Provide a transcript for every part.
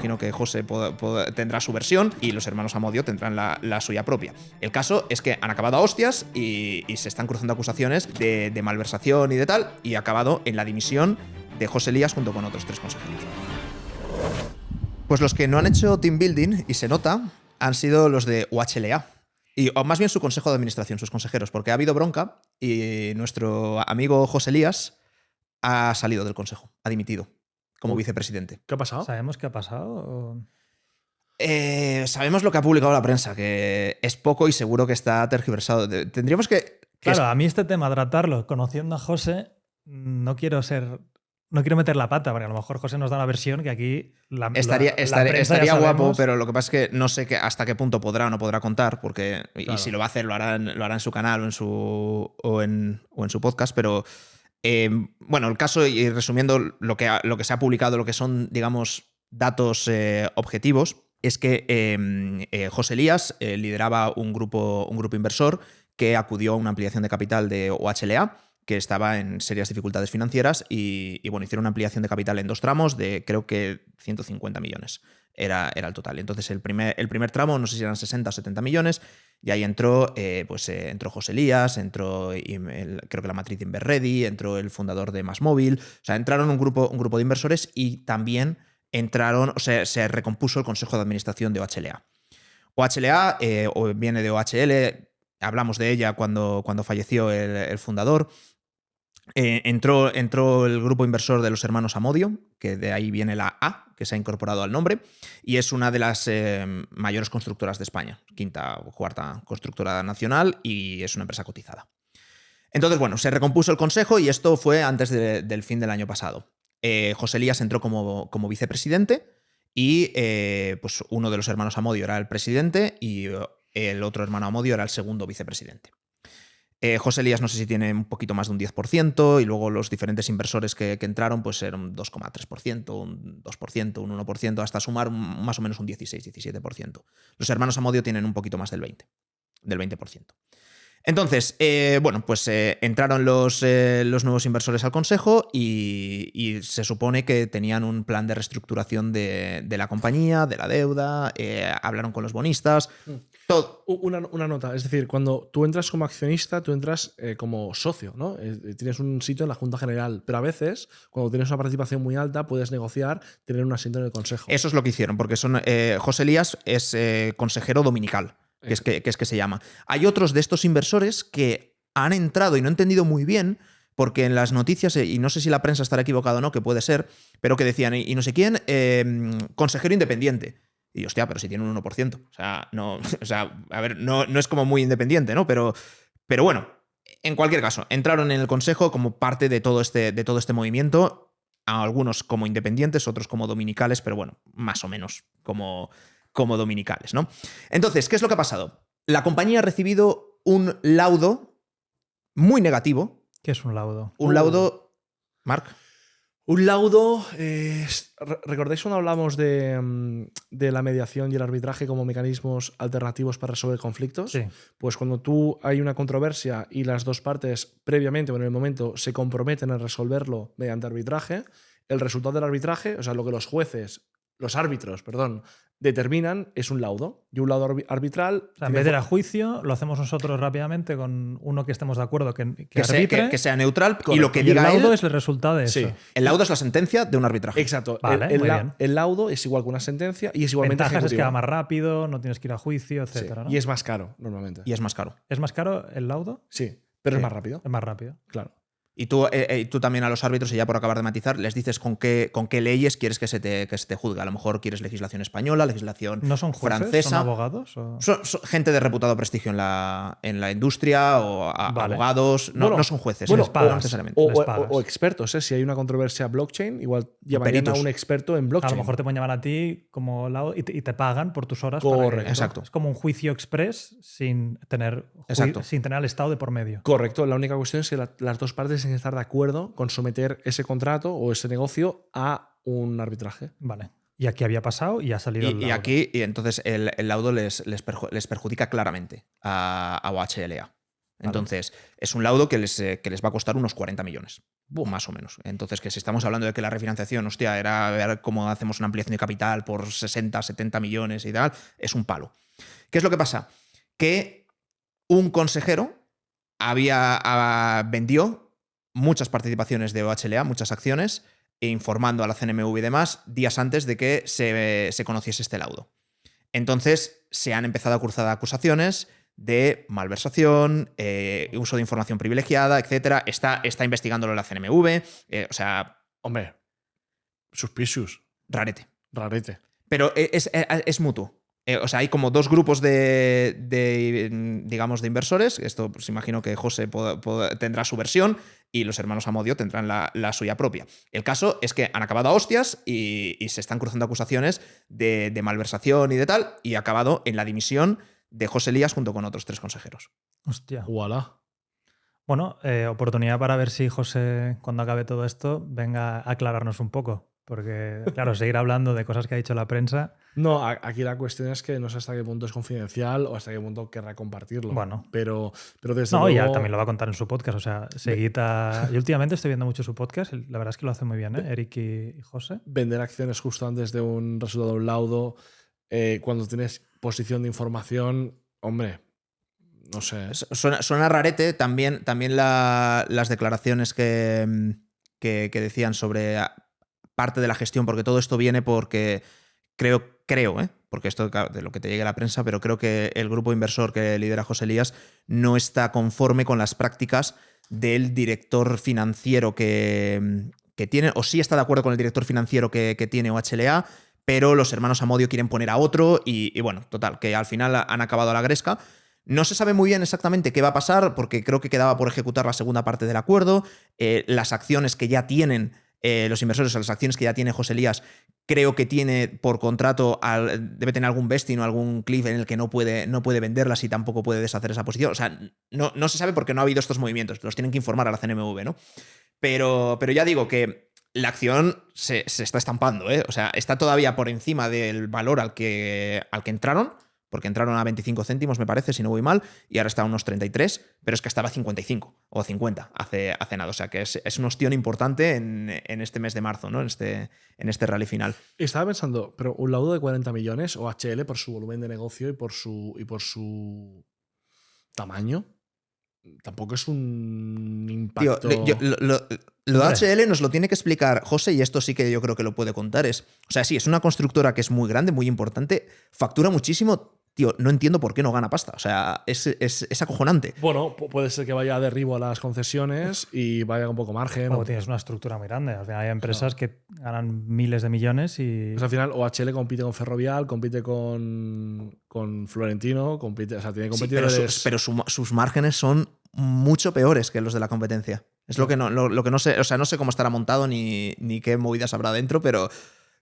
imagino que José tendrá su versión y los hermanos Amodio tendrán la suya propia. El caso es que han acabado a hostias y se están cruzando acusaciones de malversación y de tal, y ha acabado en la dimisión de José Elías junto con otros 3 consejeros. Pues los que no han hecho team building, y se nota, han sido los de UHLA. O más bien su consejo de administración, sus consejeros, porque ha habido bronca y nuestro amigo José Elías ha salido del consejo, ha dimitido como vicepresidente. ¿Qué ha pasado? ¿Sabemos qué ha pasado? Sabemos lo que ha publicado la prensa, que es poco y seguro que está tergiversado. Tendríamos que... Claro, a mí este tema, tratarlo, conociendo a José, no quiero meter la pata, porque a lo mejor José nos da una versión que aquí estaría guapo, pero lo que pasa es que no sé hasta qué punto podrá o no podrá contar, porque claro. Y si lo va a hacer lo hará en su canal o en su podcast, pero bueno, el caso, y resumiendo lo que se ha publicado, lo que son, digamos, datos objetivos, es que José Elías lideraba un grupo inversor que acudió a una ampliación de capital de UHLA, que estaba en serias dificultades financieras y bueno, hicieron una ampliación de capital en 2 tramos de creo que 150 millones era el total. Entonces el primer tramo, no sé si eran 60 o 70 millones, y ahí entró José Elías, entró creo que la matriz de Inverready, entró el fundador de MásMóvil, o sea, entraron un grupo de inversores y también se recompuso el consejo de administración de OHLA. OHLA viene de OHL, hablamos de ella cuando falleció el fundador. Entró el grupo inversor de los hermanos Amodio, que de ahí viene la A, que se ha incorporado al nombre, y es una de las mayores constructoras de España, 5ª o 4ª constructora nacional, y es una empresa cotizada. Entonces, bueno, se recompuso el consejo y esto fue antes del fin del año pasado. José Elías entró como vicepresidente y pues uno de los hermanos Amodio era el presidente y el otro hermano Amodio era el segundo vicepresidente. José Elías no sé si tiene un poquito más de un 10% y luego los diferentes inversores que entraron pues eran un 2,3%, un 2%, un 1%, hasta sumar más o menos un 16-17%. Los hermanos Amodio tienen un poquito más del 20%. Entonces, bueno, pues entraron los nuevos inversores al consejo y se supone que tenían un plan de reestructuración de la compañía, de la deuda, hablaron con los bonistas. Todo. Una nota, es decir, cuando tú entras como accionista, tú entras como socio, ¿no? Tienes un sitio en la Junta General, pero a veces, cuando tienes una participación muy alta, puedes negociar tener un asiento en el consejo. Eso es lo que hicieron, porque José Elías es consejero dominical, que es que se llama. Hay otros de estos inversores que han entrado y no he entendido muy bien, porque en las noticias, y no sé si la prensa estará equivocada o no, que puede ser, pero que decían, y no sé quién, consejero independiente. Y hostia, pero si tiene un 1%. A ver, no es como muy independiente, ¿no? Pero bueno, en cualquier caso, entraron en el consejo como parte de todo este movimiento, algunos como independientes, otros como dominicales, pero bueno, más o menos como dominicales, ¿no? Entonces, ¿qué es lo que ha pasado? La compañía ha recibido un laudo muy negativo. ¿Qué es un laudo? Un laudo, Marc. Un laudo, ¿recordáis cuando hablamos de la mediación y el arbitraje como mecanismos alternativos para resolver conflictos? Sí. Pues cuando hay una controversia y las dos partes previamente o en el momento se comprometen a resolverlo mediante arbitraje, el resultado del arbitraje, o sea, lo que los árbitros, determinan es un laudo. Y un laudo arbitral... O sea, en vez de ir a juicio, lo hacemos nosotros rápidamente con uno que estemos de acuerdo que arbitre. Que sea neutral. Correcto. Y lo que diga el laudo él, es el resultado de eso. Sí. El laudo es la sentencia de un arbitraje. Exacto. Vale, el laudo es igual que una sentencia y es igualmente Ventajas ejecutivo. es que va más rápido, no tienes que ir a juicio, etcétera, Sí. ¿no? Y es más caro, normalmente. Y es más caro. ¿Es más caro el laudo? Sí, pero Sí. es más rápido. Es más rápido. Claro. Y tú también a los árbitros, y ya por acabar de matizar, les dices con qué leyes quieres que se te juzgue. A lo mejor quieres legislación española, legislación ¿No son jueces? francesa. ¿Son abogados? ¿O? Son gente de reputado prestigio en la industria o Vale. abogados. No, Bueno, no son jueces. bueno, no pagas. necesariamente. O expertos, ¿eh? Si hay una controversia blockchain, igual llamarían a peritos. un experto en A blockchain. lo mejor te pueden llamar a ti como laudo y te pagan por tus horas. Correcto. Exacto. Es como un juicio express sin tener Exacto. al Estado de por medio. Correcto. La única cuestión es que las dos partes tienen que estar de acuerdo con someter ese contrato o ese negocio a un arbitraje. Vale. Y aquí había pasado y ha salido el laudo. Y entonces el laudo les perjudica claramente a OHLA. Entonces, es un laudo que les va a costar unos 40 millones, más o menos. Entonces, que si estamos hablando de que la refinanciación, hostia, era ver cómo hacemos una ampliación de capital por 60, 70 millones y tal, es un palo. ¿Qué es lo que pasa? Que un consejero vendió muchas participaciones de OHLA, muchas acciones, informando a la CNMV y demás días antes de que se conociese este laudo. Entonces, se han empezado a cruzar acusaciones de malversación, uso de información privilegiada, etc. Está investigándolo la CNMV. O sea... Hombre, suspicious. Rarete. Pero es mutuo. O sea, hay como dos grupos digamos, de inversores. Esto, pues imagino que José tendrá su versión y los hermanos Amodio tendrán la suya propia. El caso es que han acabado a hostias y se están cruzando acusaciones de malversación y de tal, y ha acabado en la dimisión de José Elías junto con otros 3 consejeros. Hostia. Voilà. Bueno, oportunidad para ver si José, cuando acabe todo esto, venga a aclararnos un poco. Porque, claro, seguir hablando de cosas que ha dicho la prensa... No, aquí la cuestión es que no sé hasta qué punto es confidencial o hasta qué punto querrá compartirlo. Bueno. Pero desde no, luego... ya también lo va a contar en su podcast. O sea, seguid a... Yo últimamente estoy viendo mucho su podcast. La verdad es que lo hace muy bien, ¿eh? Eric y José. Vender acciones justo antes de un resultado de un laudo, cuando tienes posición de información, hombre... No sé. Suena rarete también las declaraciones que decían sobre parte de la gestión, porque todo esto viene porque creo, porque esto de lo que te llegue a la prensa, pero creo que el grupo inversor que lidera José Elías no está conforme con las prácticas del director financiero que tiene, o sí está de acuerdo con el director financiero que tiene OHLA, pero los hermanos Amodio quieren poner a otro y bueno, total, que al final han acabado a la gresca. No se sabe muy bien exactamente qué va a pasar, porque creo que quedaba por ejecutar la segunda parte del acuerdo. Las acciones que ya tienen los inversores, las acciones que ya tiene José Elías, creo que tiene por contrato, debe tener algún vesting o algún cliff en el que no puede venderlas y tampoco puede deshacer esa posición. O sea, no se sabe porque no ha habido estos movimientos. Los tienen que informar a la CNMV, ¿no? Pero ya digo que la acción se está estampando, ¿eh? O sea, está todavía por encima del valor al que entraron, porque entraron a 25 céntimos, me parece, si no voy mal, y ahora está a unos 33, pero es que estaba a 55 o 50 hace nada. O sea, que es un ostión importante en este mes de marzo, ¿no? En este rally final. Estaba pensando, pero un laudo de 40 millones, OHL, por su volumen de negocio y por su tamaño, tampoco es un impacto... Tío, lo de HL nos lo tiene que explicar José, y esto sí que yo creo que lo puede contar. O sea, sí, es una constructora que es muy grande, muy importante, factura muchísimo. Tío, no entiendo por qué no gana pasta. O sea, es acojonante. Bueno, puede ser que vaya a derribo a las concesiones y vaya con poco margen. Luego tienes una estructura muy grande. Al final hay empresas que ganan miles de millones y... Pues al final OHL compite con Ferrovial, compite con Florentino, compite, o sea, tiene competidores... Sí, pero sus márgenes son mucho peores que los de la competencia. Es lo que no sé. O sea, no sé cómo estará montado ni qué movidas habrá dentro, pero...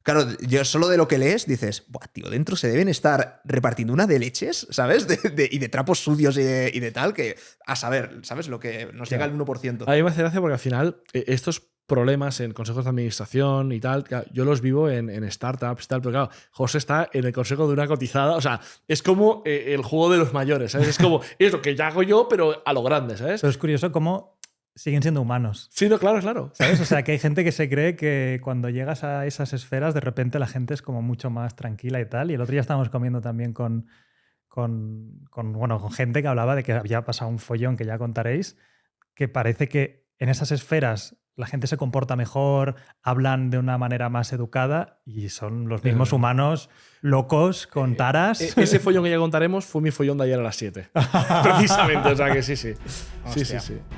Claro, yo solo de lo que lees dices, buah, tío, dentro se deben estar repartiendo una de leches, ¿sabes? Y de trapos sucios y de tal, que a saber, ¿sabes? Lo que nos llega al 1%. A mí me hace gracia porque al final estos problemas en consejos de administración y tal, yo los vivo en startups y tal, pero claro, José está en el consejo de una cotizada, o sea, es como el juego de los mayores, ¿sabes? Es como, es lo que ya hago yo, pero a lo grande, ¿sabes? Pero es curioso cómo siguen siendo humanos. Sí, no, claro. ¿Sabes? O sea, que hay gente que se cree que cuando llegas a esas esferas, de repente la gente es como mucho más tranquila y tal. Y el otro día estábamos comiendo también con gente que hablaba de que había pasado un follón que ya contaréis, que parece que en esas esferas la gente se comporta mejor, hablan de una manera más educada y son los mismos humanos locos con taras. Ese follón que ya contaremos fue mi follón de ayer a las 7. Precisamente, o sea que sí. Sí.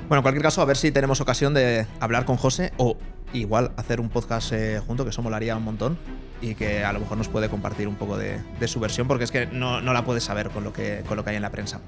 Bueno, en cualquier caso, a ver si tenemos ocasión de hablar con José o igual hacer un podcast junto, que eso molaría un montón y que a lo mejor nos puede compartir un poco de su versión, porque es que no la puedes saber con lo que hay en la prensa.